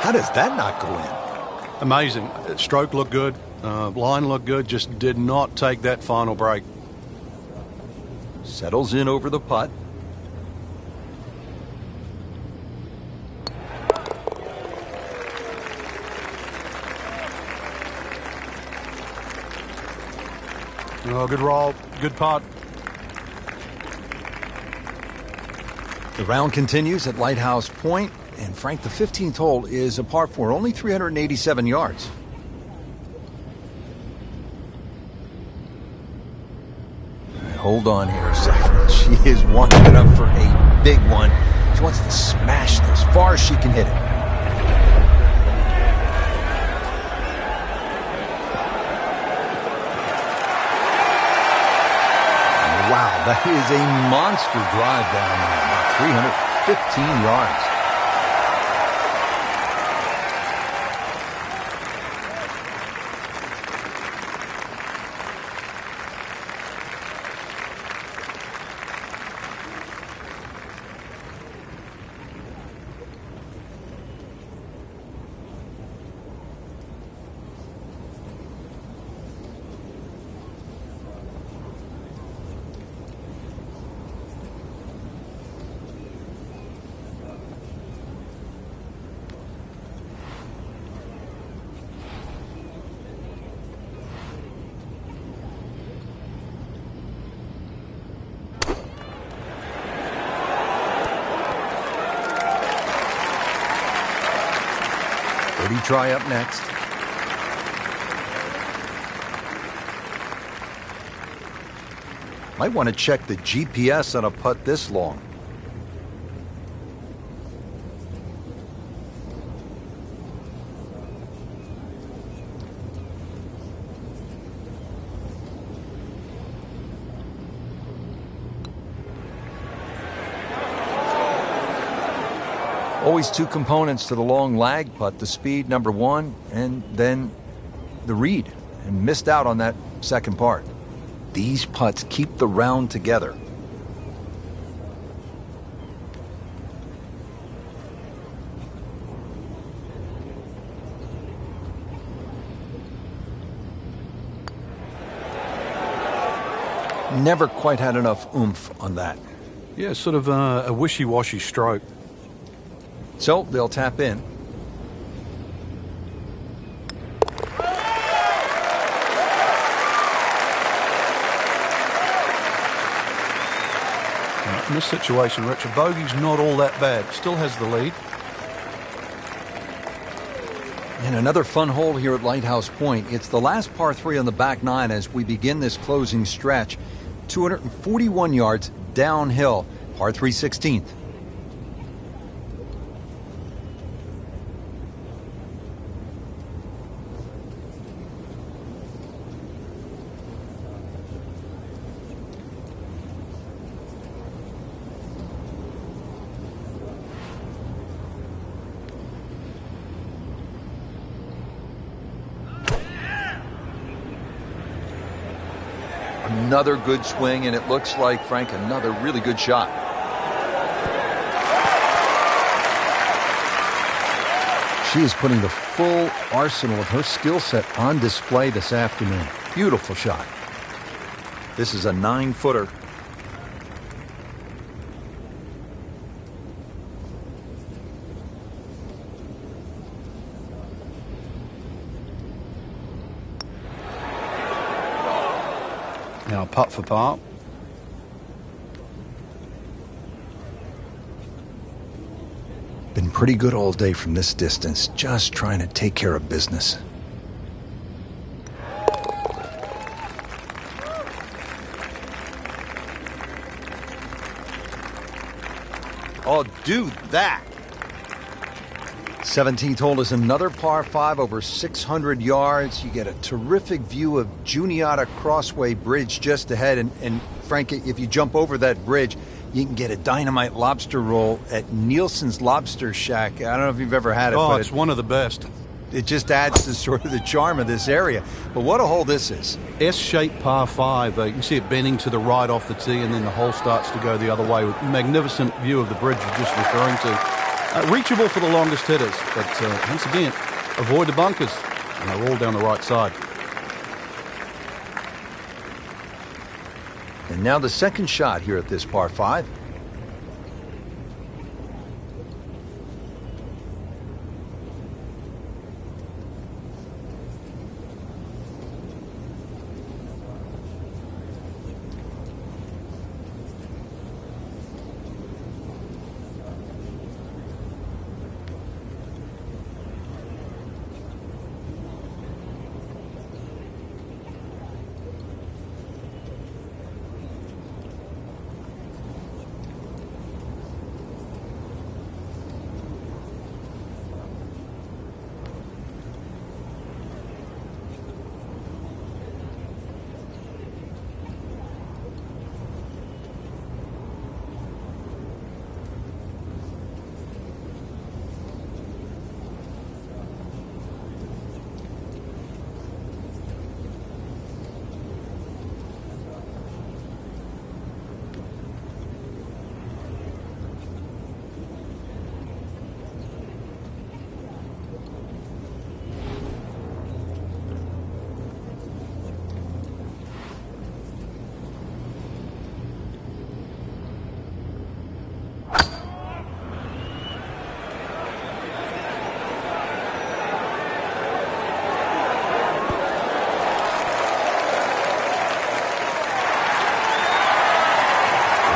How does that not go in? Amazing. Stroke looked good. Line looked good. Just did not take that final break. Settles in over the putt. Oh, good roll. Good putt. The round continues at Lighthouse Point, and Frank, the 15th hole is a par 4, only 387 yards. All right, hold on here a second. She is winding it up for a big one. She wants to smash this as far as she can hit it. Wow, that is a monster drive down there, about 315 yards. Birdie try up next. Might want to check the GPS on a putt this long. Always two components to the long lag putt, the speed, number one, and then the read, and missed out on that second part. These putts keep the round together. Never quite had enough oomph on that. Yeah, sort of a wishy-washy stroke. So they'll tap in. In this situation, Rich, a bogey's not all that bad. Still has the lead. And another fun hole here at Lighthouse Point. It's the last par 3 on the back nine as we begin this closing stretch. 241 yards downhill, par 3 16th. Another good swing, and it looks like, Frank, another really good shot. She is putting the full arsenal of her skill set on display this afternoon. Beautiful shot. This is a 9-footer. Now putt for par. Been pretty good all day from this distance, just trying to take care of business. Oh, do that. 17th hole is another par 5 over 600 yards. You get a terrific view of Juniata Crossway Bridge just ahead. And Frank, if you jump over that bridge, you can get a dynamite lobster roll at Nielsen's Lobster Shack. I don't know if you've ever had it. Oh, but it's one of the best. It just adds to sort of the charm of this area. But what a hole this is. S-shaped par 5. You can see it bending to the right off the tee, and then the hole starts to go the other way with magnificent view of the bridge you're just referring to. Reachable for the longest hitters, but once again, avoid the bunkers, and they're all down the right side. And now the second shot here at this par 5.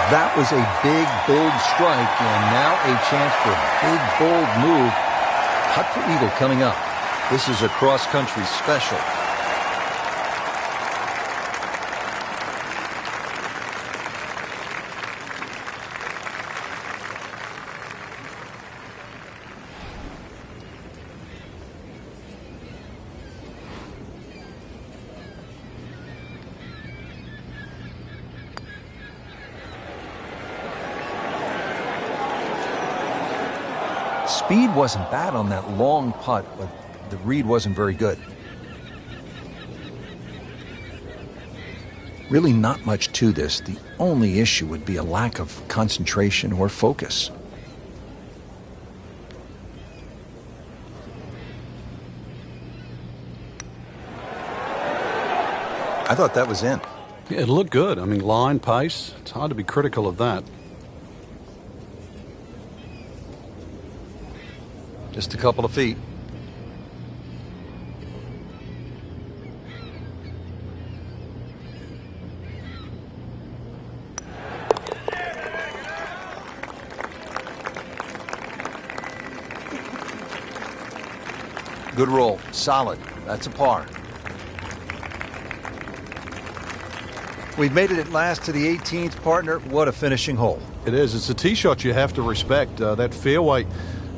That was a big, bold strike, and now a chance for a big, bold move. Putt for eagle coming up. This is a cross-country special. Speed wasn't bad on that long putt, but the read wasn't very good. Really not much to this. The only issue would be a lack of concentration or focus. I thought that was in. Yeah, it looked good. I mean, line, pace, it's hard to be critical of that. Just a couple of feet. Good roll. Solid. That's a par. We've made it at last to the 18th, partner. What a finishing hole. It is. It's a tee shot you have to respect. That fairway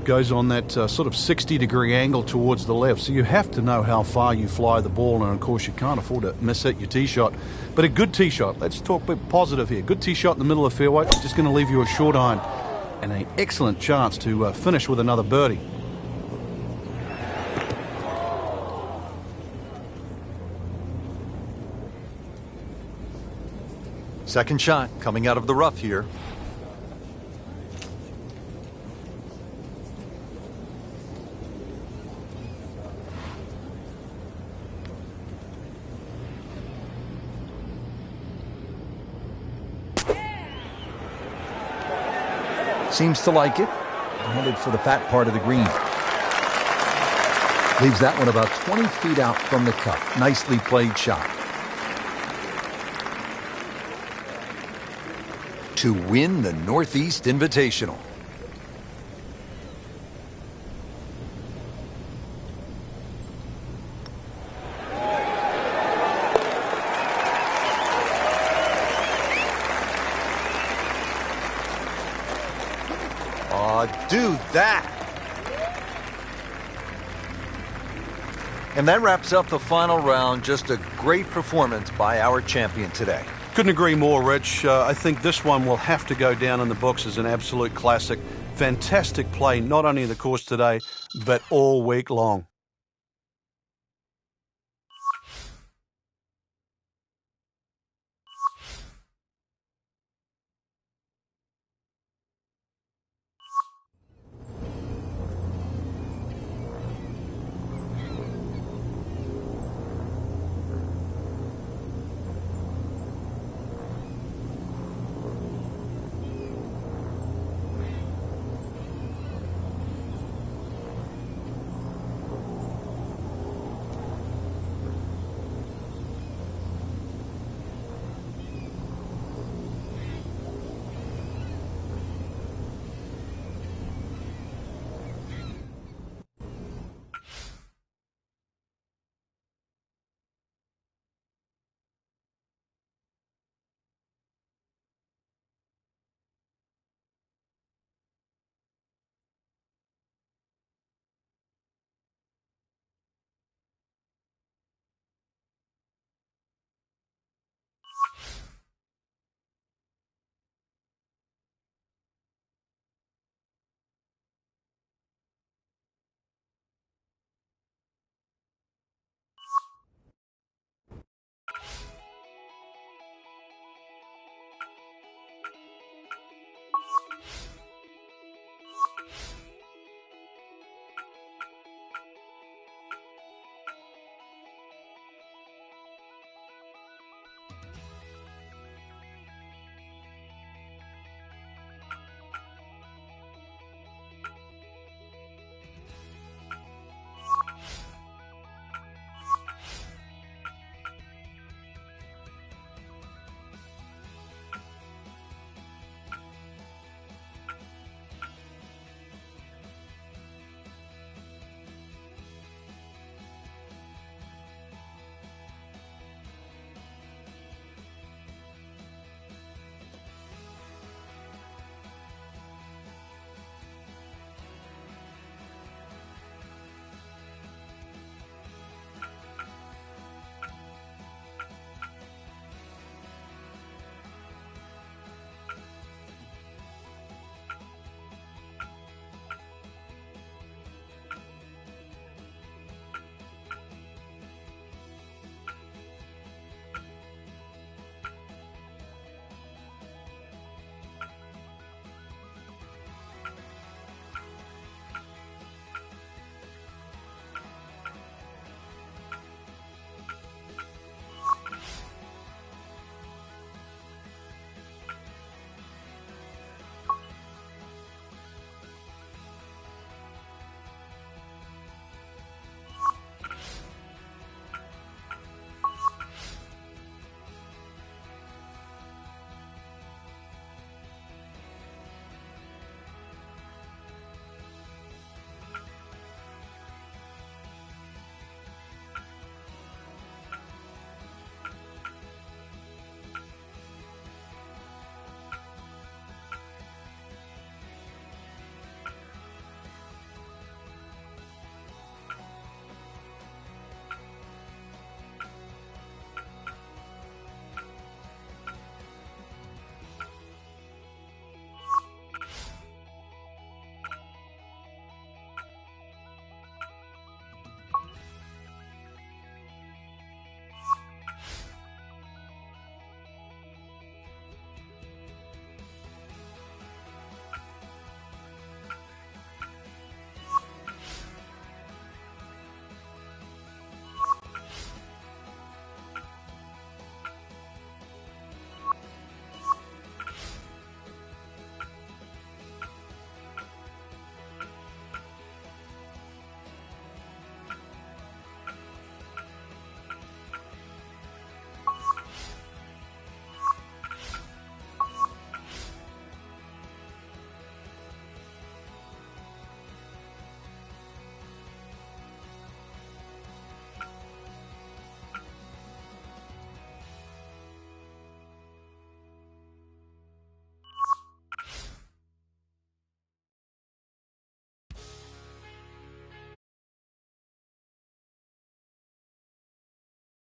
goes on that sort of 60-degree angle towards the left, so you have to know how far you fly the ball, and of course you can't afford to miss hit your tee shot. But a good tee shot, let's talk a bit positive here. Good tee shot in the middle of the fairway, just going to leave you a short iron, and an excellent chance to finish with another birdie. Second shot coming out of the rough here. Seems to like it. Headed for the fat part of the green. Leaves that one about 20 feet out from the cup. Nicely played shot. To win the Northeast Invitational. Do that. And that wraps up the final round. Just a great performance by our champion today. Couldn't agree more, Rich. I think this one will have to go down in the books as an absolute classic. Fantastic play, not only in the course today, but all week long.